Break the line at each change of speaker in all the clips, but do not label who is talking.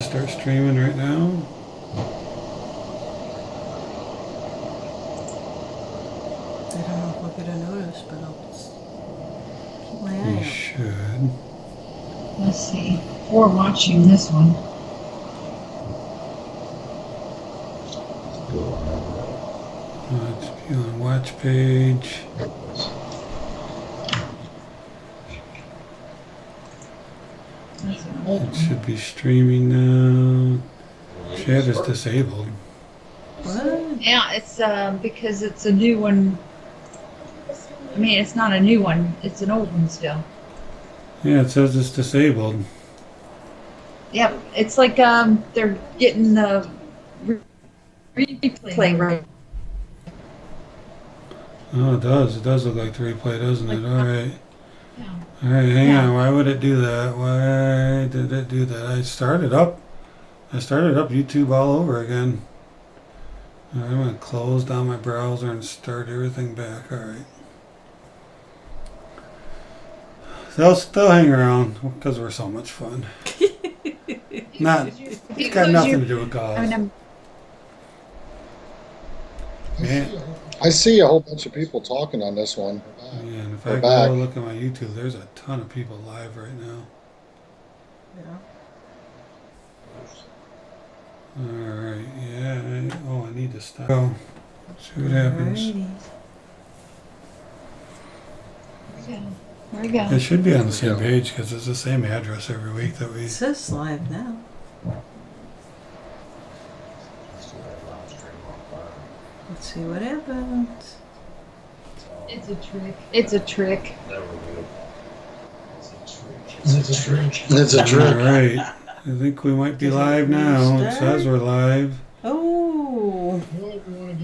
Start streaming right now.
I don't know if I'll get a notice, but I'll just keep my eye
You
out.
should.
Let's see. We're watching this one.
Let's be on watch page. It should be streaming now. Chat is disabled.
What?
Yeah, it's because it's a new one. I mean, it's not a new one. It's an old one still.
Yeah, it says it's disabled.
Yep, it's like they're getting the replay right.
Oh, it does. It does look like the replay, doesn't it? All right.
Yeah.
All right, hang
Yeah.
on. Why would it do that? Why did it do that? I started up YouTube all over again. All right, I'm going to close down my browser and start everything back. All right. They'll still hang around because we're so much fun. It's got nothing to do with cause. Man.
I see a whole bunch of people talking on this one.
Yeah, and if
We're
I
back.
go look at my YouTube, there's a ton of people live right now.
Yeah.
Alright, yeah. I need to stop. Oh, see what happens.
Alrighty.
There we go.
It should be on the same page because it's the same address every week that we.
It says live now. Let's see what happens.
It's a trick. It's a trick.
It's a trick.
Alright, I think we might be live now. It says we're live.
Oh.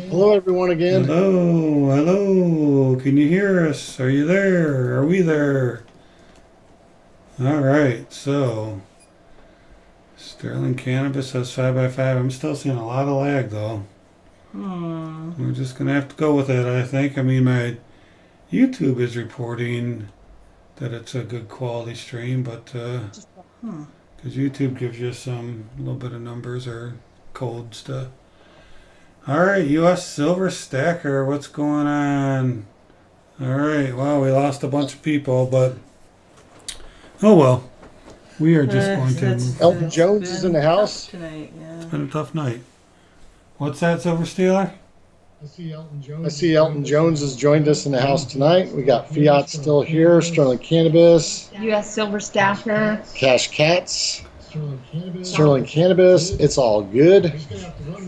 Hello, everyone again.
Hello. Can you hear us? Are you there? Are we there? Alright, so. Sterling Cannabis says 5x5. I'm still seeing a lot of lag though. We're just gonna have to go with it, I think. I mean, my YouTube is reporting that it's a good quality stream, but because YouTube gives you some little bit of numbers or codes to. All right, U.S. Silver Stacker, what's going on? All right, well, we lost a bunch of people, but oh well. We are just going to.
Elton Jones is in the house
tonight. Yeah.
It's been a tough night. What's that, Silver Stealer?
I see Elton Jones has joined us in the house tonight. We got Fiat still here, Sterling Cannabis,
U.S. Silver Stacker.
Cash Cats, Sterling Cannabis. It's all good.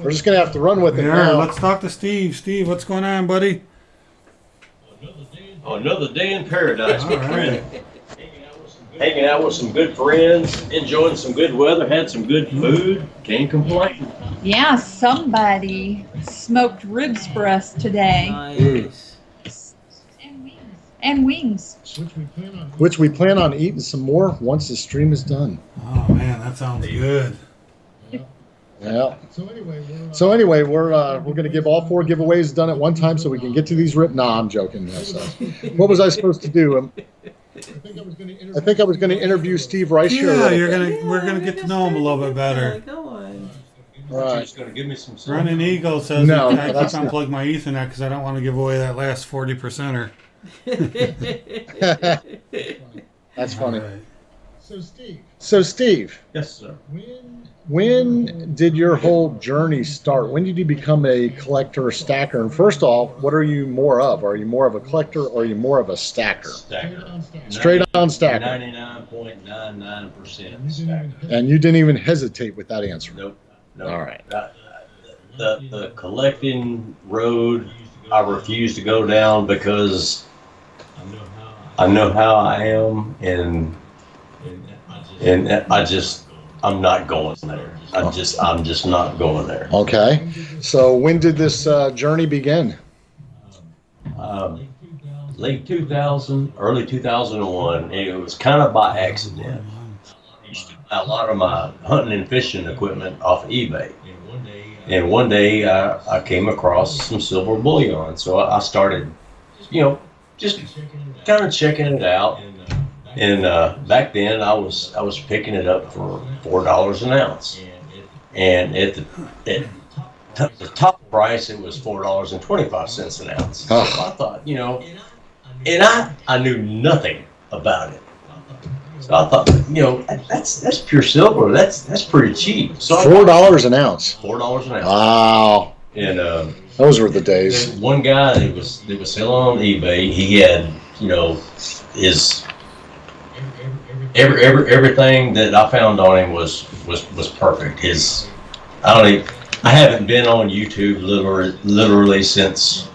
We're just going to have to run with it
Yeah,
now.
let's talk to Steve. Steve, what's going on, buddy?
Another day in paradise, my
All
friend.
right.
Hanging out with some good friends, enjoying some good weather, had some good food. Can't complain.
Yeah, somebody smoked ribs for us today.
Nice.
And wings.
Which we plan on eating some more once the stream is done.
Oh man, that sounds good.
Yeah. So anyway, we're going to give all 4 giveaways done at one time so we can get to these rip. Nah, I'm joking. So, what was I supposed to do? I think I was going to interview Steve Rice here. a
Yeah,
little bit.
we're gonna get to know him a little bit better.
Go on.
Right.
Just gonna give me some.
Running Eagle says
No,
I keep
that's
unplugging my Ethernet because I don't want to give away that last 40%er.
That's funny.
All right.
So Steve,
Yes, sir.
when did your whole journey start? When did you become a collector or stacker? And first off, what are you more of? Are you more of a collector or are you more of a stacker?
Stacker.
Straight on stacker.
99.99% stacker.
And you didn't even hesitate with that answer.
Nope. Nope.
All right.
The collecting road, I refuse to go down because I know how I am, and I'm not going there. I'm just not going there.
Okay. So when did this journey begin?
Late 2000, early 2001. It was kind of by accident. I used to buy a lot of my hunting and fishing equipment off eBay. And one day I came across some silver bullion. So I started, just kind of checking it out. And back then, I was picking it up for $4 an ounce, and at the top price, it was $4.25 an ounce. So I thought, and I knew nothing about it. So I thought, that's pure silver. That's pretty cheap. So
$4 an ounce.
$4 an ounce.
Wow.
And
those were the days.
one guy that was selling on eBay, he had, his everything that I found on him was perfect. I haven't been on YouTube literally since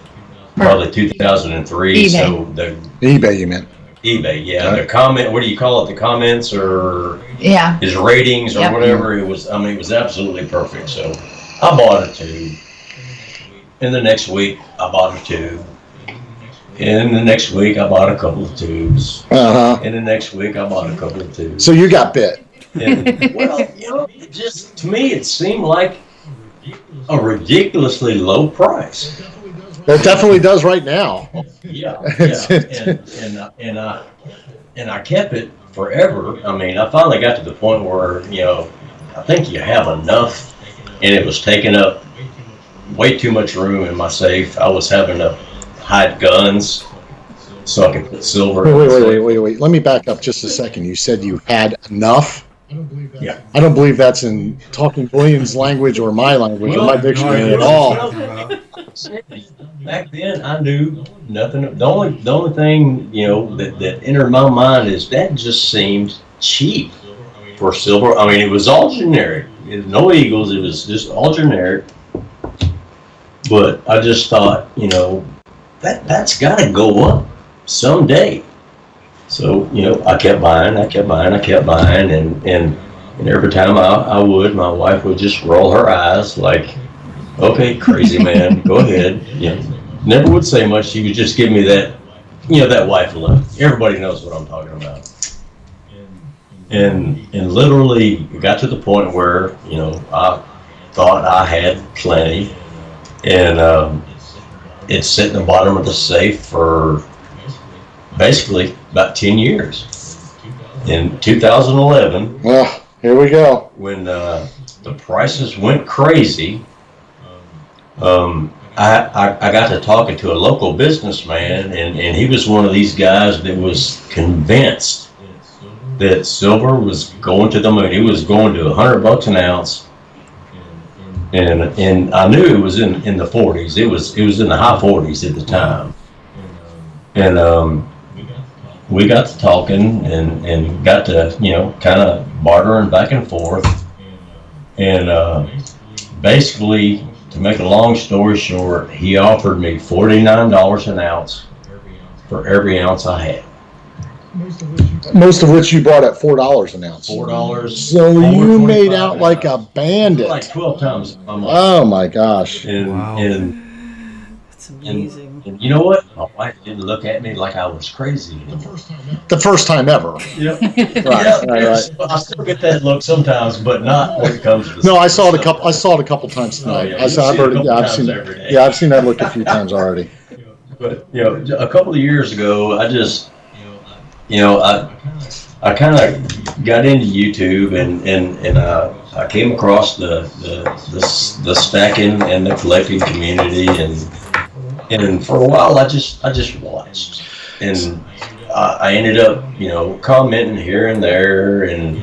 probably 2003.
eBay.
So the
eBay, you meant?
eBay, yeah.
Right.
The comment, what do you call it? The comments or
Yeah.
his ratings or
Yep.
whatever. It was absolutely perfect. So I bought a tube. And the next week I bought a tube. And the next week I bought a couple of tubes. And the next week I bought a couple of tubes.
So you got bit.
And, well, it just, to me, it seemed like a ridiculously low price.
It definitely does right now.
Yeah. And I kept it forever. I mean, I finally got to the point where, I think you have enough, and it was taking up way too much room in my safe. I was having to hide guns so I could put silver.
Wait. Let me back up just a second. You said you had enough?
Yeah.
I don't believe that's in Talking Bullion's language or my language or my dictionary at all.
Back then, I knew nothing. The only thing that entered my mind is that just seemed cheap for silver. I mean, it was all generic. It was no eagles. It was just all generic. But I just thought, that's got to go up someday. So, I kept buying, and every time I would, my wife would just roll her eyes like, okay, crazy man, go ahead. Never would say much. She would just give me that, that wife look. Everybody knows what I'm talking about. And literally it got to the point where, I thought I had plenty, and it sat in the bottom of the safe for basically about 10 years. In 2011,
well, here we go.
when the prices went crazy, I got to talking to a local businessman, and he was one of these guys that was convinced that silver was going to the moon. He was going to $100 an ounce, and I knew it was in the 40s. It was in the high 40s at the time, and we got to talking and got to kind of bartering back and forth, and basically, to make a long story short, he offered me $49 an ounce for every ounce I had.
Most of which you bought at $4 an ounce.
$4.
So you made out like a bandit.
Like 12 times a month.
Oh my gosh.
And,
Wow.
It's amazing.
and you know what? My wife didn't look at me like I was crazy anymore.
The first time ever.
Yep.
Right.
I still get that look sometimes, but not when it comes to.
No, I saw it a couple times tonight.
Oh, yeah.
I've seen that look a few times already.
But a couple of years ago, I just, I kind of got into YouTube, and I came across the stacking and the collecting community, and for a while I just watched, and I ended up commenting here and there, and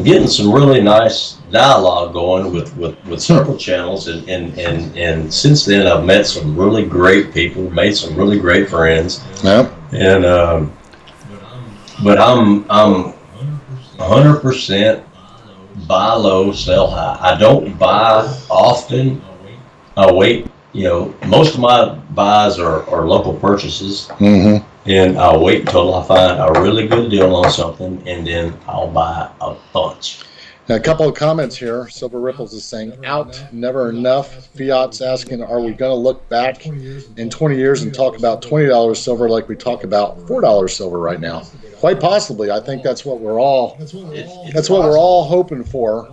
getting some really nice dialogue going with several channels, and since then I've met some really great people, made some really great friends.
Yep.
And but I'm 100% buy low, sell high. I don't buy often. I wait. Most of my buys are local purchases,
Mm-hmm.
and I'll wait until I find a really good deal on something, and then I'll buy a bunch.
A couple of comments here. Silver Ripples is saying, out, never enough. Fiat's asking, are we going to look back in 20 years and talk about $20 silver like we talk about $4 silver right now? Quite possibly. I think that's what we're all hoping for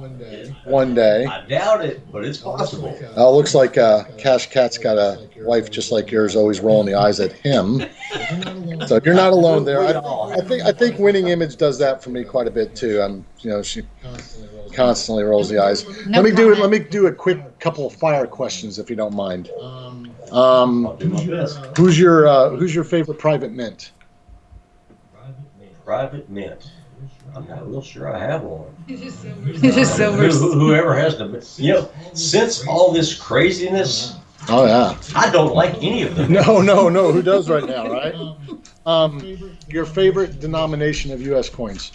one day.
I doubt it, but it's possible.
Looks like Cash Cat's got a wife just like yours, always rolling the eyes at him. So you're not alone there. I think Winning Image does that for me quite a bit too. She constantly rolls the eyes.
No
Let me do a quick couple of fire questions if you don't mind.
I'll do my best.
Who's your favorite private mint?
Private mint. I'm not real sure I have one.
It's just silver.
Whoever has the, since all this craziness,
Oh yeah.
I don't like any of them.
No. Who does right now, right? Your favorite denomination of U.S. coins?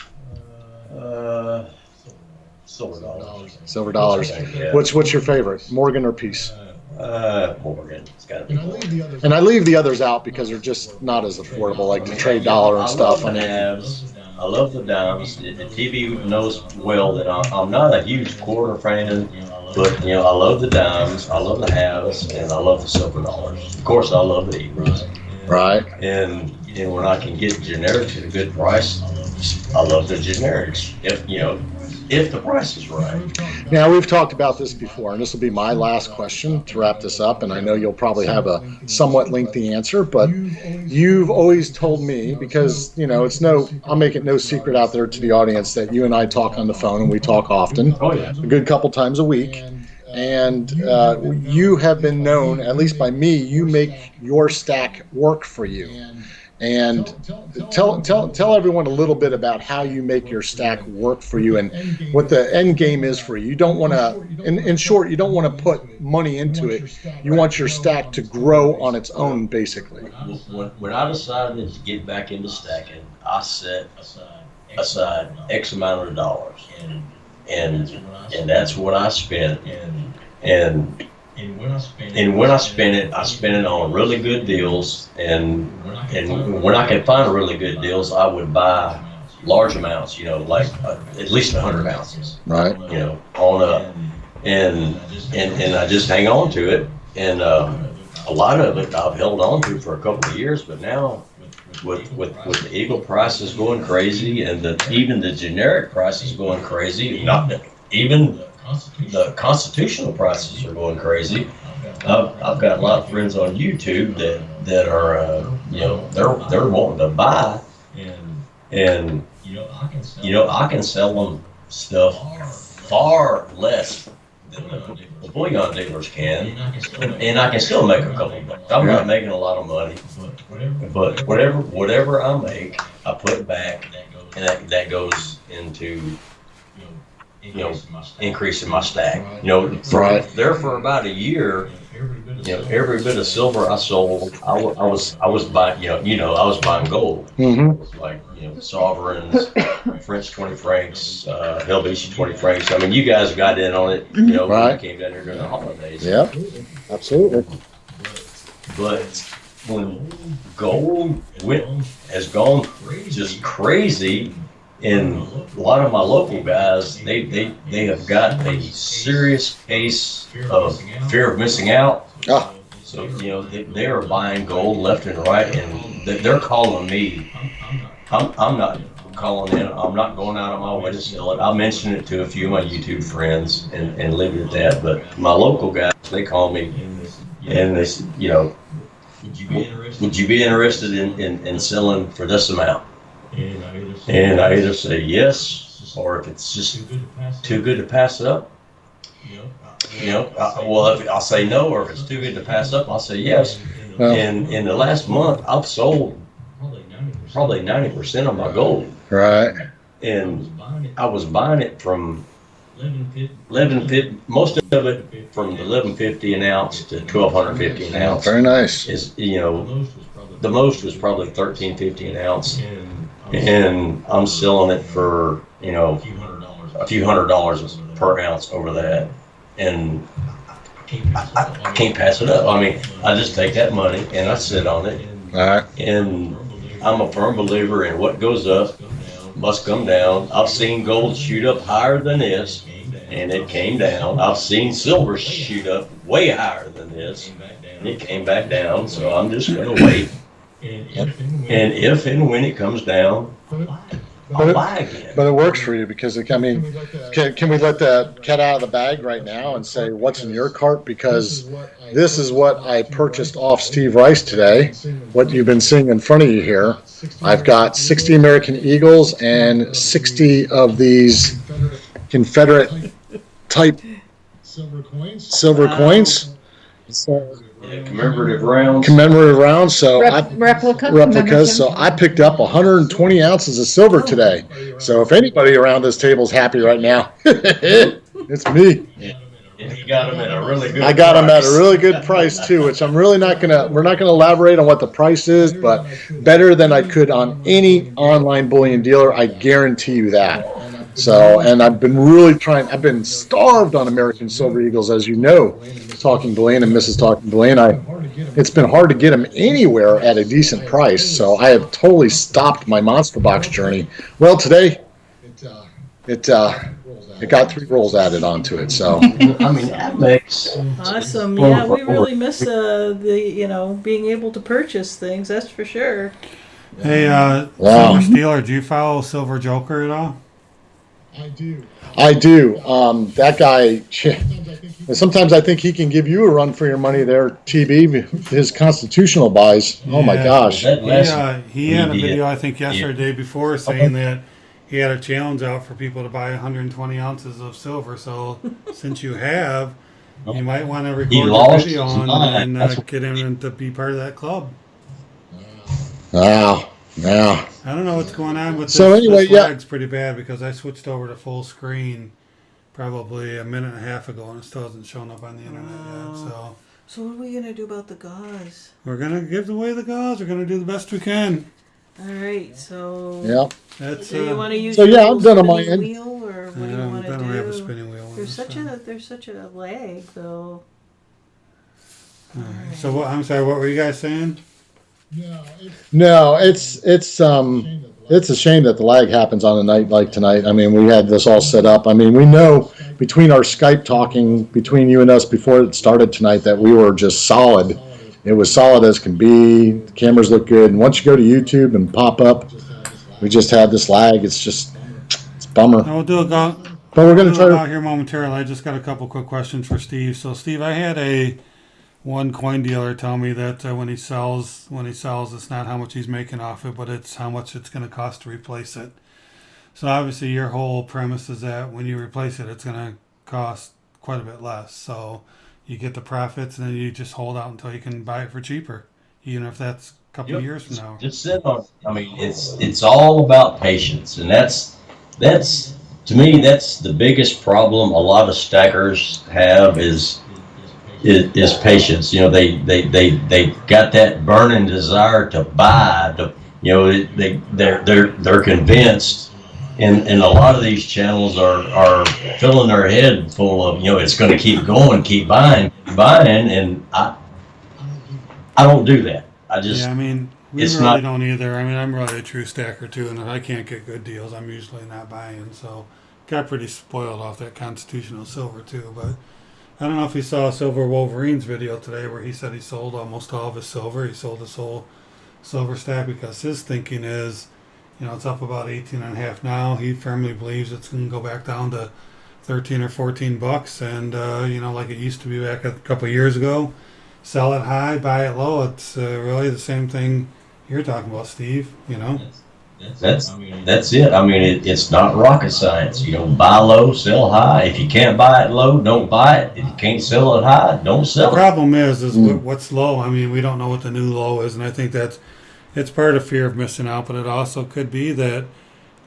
Silver dollars.
Silver dollars.
Yeah.
What's your favorite? Morgan or Peace?
Morgan. It's got to be Morgan.
And I leave the others out because they're just not as affordable, like the trade dollar and stuff.
I love the halves. I love the dimes. The TV knows well that I'm not a huge quarter fan, but I love the dimes, I love the halves, and I love the silver dollars. Of course, I love the Ebras.
Right.
And when I can get generics at a good price, I love the generics. If the price is right.
Now, we've talked about this before, and this will be my last question to wrap this up, and I know you'll probably have a somewhat lengthy answer, but you've always told me, because, I'll make it no secret out there to the audience that you and I talk on the phone, and we talk often,
Oh, yeah.
a good couple times a week, and you have been known, at least by me, you make your stack work for you. And tell everyone a little bit about how you make your stack work for you and what the end game is for you. You don't want to, in short, you don't want to put money into it. You want your stack to grow on its own, basically.
When I decided to get back into stacking, I set aside X amount of dollars, and that's what I spent. And when I spend it, I spend it on really good deals. And when I can find really good deals, I would buy large amounts, like at least 100 ounces.
Right.
On up. And I just hang on to it. And a lot of it I've held on to for a couple of years, but now with the Eagle prices going crazy and even the generic prices going crazy, even the constitutional prices are going crazy. I've got a lot of friends on YouTube that are they're wanting to buy, and I can sell them stuff far less than the bullion dealers can, and I can still make a couple of bucks. I'm not making a lot of money, but whatever I make, I put back, and that goes into increasing my stack. For about a year, every bit of silver I sold, I was buying, I was buying gold.
Mm-hmm.
Like, sovereigns, French 20 francs, Helvetia 20 francs. I mean, you guys got in on it, when you came down here during the holidays.
Yeah, absolutely.
But when gold has gone just crazy, and a lot of my local guys, they have got a serious case of fear of missing out. So, they are buying gold left and right, and they're calling me. I'm not calling in. I'm not going out of my way to sell it. I'll mention it to a few of my YouTube friends and leave it at that. But my local guys, they call me, and they say, would you be interested in selling for this amount? And I either say yes, or if it's just too good to pass up, if I'll say no, or if it's too good to pass up, I'll say yes. And in the last month, I've sold probably 90% of my gold.
Right.
And I was buying it from 1150, most of it from the 1150 an ounce to 1250 an ounce.
Very nice.
The most was probably 1350 an ounce. And I'm selling it for, a few $100s per ounce over that. And I can't pass it up. I mean, I just take that money and I sit on it.
All right.
And I'm a firm believer in what goes up must come down. I've seen gold shoot up higher than this, and it came down. I've seen silver shoot up way higher than this, and it came back down. So I'm just going to wait. And if and when it comes down, I'll buy again.
But it works for you because, I mean, can we let the cat out of the bag right now and say what's in your cart? Because this is what I purchased off Steve Rice today, what you've been seeing in front of you here. I've got 60 American Eagles and 60 of these Confederate type silver coins. So,
Commemorative rounds.
So replicas. So I picked up 120 ounces of silver today. So if anybody around this table is happy right now, it's me.
And you got them at a really good
I got them at a really good price too, which I'm really not gonna. We're not gonna elaborate on what the price is, but better than I could on any online bullion dealer. I guarantee you that. So, and I've been really trying. I've been starved on American Silver Eagles, as you know, Talking Bullion and Mrs. Talking Bullion. It's been hard to get them anywhere at a decent price. So I have totally stopped my monster box journey. Well, today it got 3 rolls added onto it. So
I mean, that makes
Awesome. Yeah, we really miss being able to purchase things. That's for sure.
Hey,
Wow.
Silver Steeler, do you follow Silver Joker at all?
I do. That guy. Sometimes I think he can give you a run for your money there, TB. His constitutional buys. Oh my gosh.
He had a video I think yesterday before saying that he had a challenge out for people to buy 120 ounces of silver. So since you have, you might want to record a video on and get him to be part of that club.
Wow. Yeah.
I don't know what's going on with this.
So anyway,
this lag's pretty bad because I switched over to full screen probably a minute and a half ago and it still hasn't shown up on the internet yet.
So what are we gonna do about the gauze?
We're gonna give away the gauze. We're gonna do the best we can.
All right. So
Yeah.
That's
do you want to use
So, yeah,
your
I'm done on my
spinning
end.
wheel, or what
I
do you want to
don't
do?
have a spinning wheel.
There's such a lag though.
All right. So what? I'm sorry. What were you guys saying?
No, it's a shame that the lag happens on a night like tonight. I mean, we had this all set up. I mean, we know between our Skype talking between you and us before it started tonight that we were just solid. It was solid as can be. The cameras look good. And once you go to YouTube and pop up, we just had this lag. It's a bummer.
We'll do a go.
But we're going to try
out
to.
here momentarily. I just got a couple quick questions for Steve. So Steve, I had one coin dealer tell me that when he sells, it's not how much he's making off it, but it's how much it's going to cost to replace it. So obviously your whole premise is that when you replace it, it's going to cost quite a bit less. So you get the profits and then you just hold out until you can buy it for cheaper, even if that's a couple of years from now.
Just sit on. I mean, it's all about patience, and that's to me that's the biggest problem a lot of stackers have is patience. You know, they got that burning desire to buy. They're convinced, and a lot of these channels are filling their head full of it's going to keep going, keep buying, and I don't do that.
We really don't either. I mean, I'm really a true stacker too, and if I can't get good deals, I'm usually not buying. So got pretty spoiled off that constitutional silver too, but. I don't know if you saw Silver Wolverine's video today where he said he sold almost all of his silver. He sold his whole silver stack because his thinking is, it's up about 18.5 now. He firmly believes it's going to go back down to 13 or 14 bucks. And, like it used to be back a couple of years ago, sell it high, buy it low. It's really the same thing you're talking about, Steve,
That's it. I mean, it's not rocket science. Buy low, sell high. If you can't buy it low, don't buy it. If you can't sell it high, don't sell it.
The problem is what's low. I mean, we don't know what the new low is, and I think it's part of fear of missing out, but it also could be that,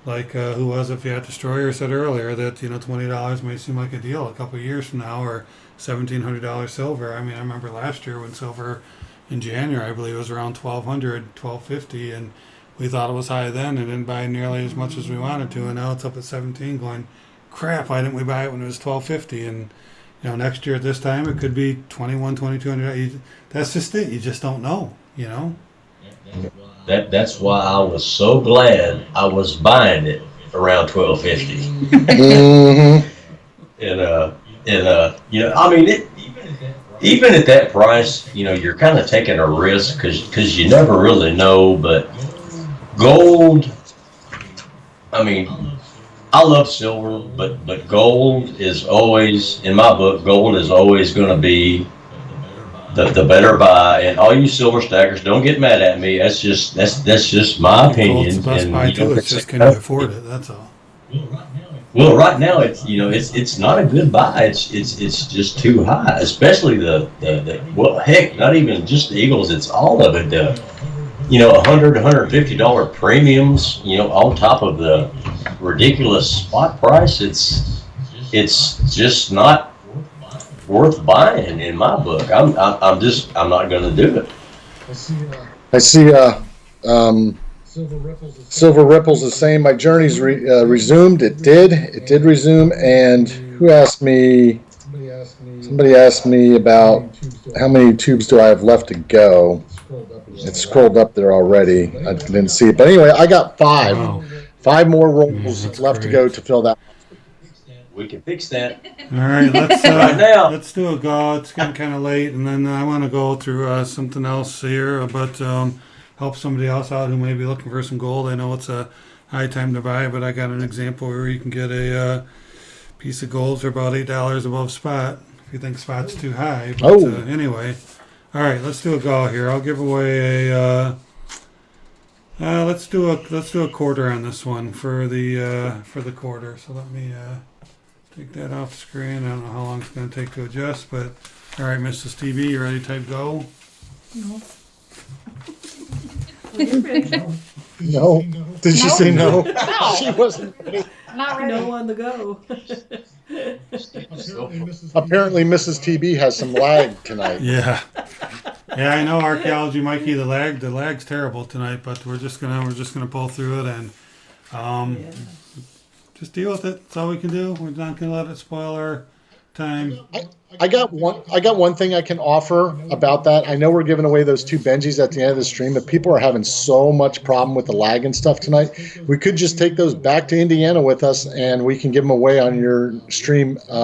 like who was it, Fiat Destroyer said earlier, that $20 may seem like a deal a couple of years from now, or $1,700 silver. I mean, I remember last year when silver in January, I believe, was around $1,200, $1,250, and we thought it was high then and didn't buy nearly as much as we wanted to, and now it's up at 17 going, crap, why didn't we buy it when it was $1,250? And next year at this time it could be $2,100, $2,200. That's just it. You just don't know,
That's why I was so glad I was buying it around 1250.
Mm-hmm.
I mean, even at that price, you're kind of taking a risk because you never really know. But gold, I mean, I love silver, but gold is always, in my book, gold is always going to be the better buy. And all you silver stackers, don't get mad at me. That's just my
Gold's
opinion.
the best
And
buy too. It's just can you afford it? That's all.
well, right now it's not a good buy. It's just too high, especially the well, heck, not even just the Eagles. It's all of it. The $150 premiums, on top of the ridiculous spot price. It's just not worth buying in my book. I'm not going to do it.
I see. Silver Ripples is saying my journey's resumed. It did resume. And who asked me? Somebody asked me about how many tubes do I have left to go. It's scrolled up there already. I didn't see it, but anyway, I got five.
Wow.
5 more rolls
That's
left to
great.
go to fill that.
We can fix that.
All right, let's
Right now.
let's do a go. It's getting kind of late, and then I want to go through something else here, but help somebody else out who may be looking for some gold. I know it's a high time to buy, but I got an example where you can get a piece of gold for about $8 above spot. If you think spot's too high, but anyway. All right, let's do a go here. I'll give away a. Let's do a quarter on this one for the quarter. So let me take that off the screen. I don't know how long it's going to take to adjust, but all right, Mrs. TV, you ready to type go?
No. Well, you're ready.
No. Did she say no?
No.
She wasn't ready.
Not ready.
No on the go.
Apparently, Mrs. TB has some lag tonight.
Yeah. Yeah, I know archaeology, Mikey. The lag's terrible tonight, but we're just gonna pull through it and
Yeah.
just deal with it. That's all we can do. We're not gonna let it spoil our time.
I got one thing I can offer about that. I know we're giving away those 2 Benjis at the end of the stream, but people are having so much problem with the lag and stuff tonight. We could just take those back to Indiana with us, and we can give them away on your stream.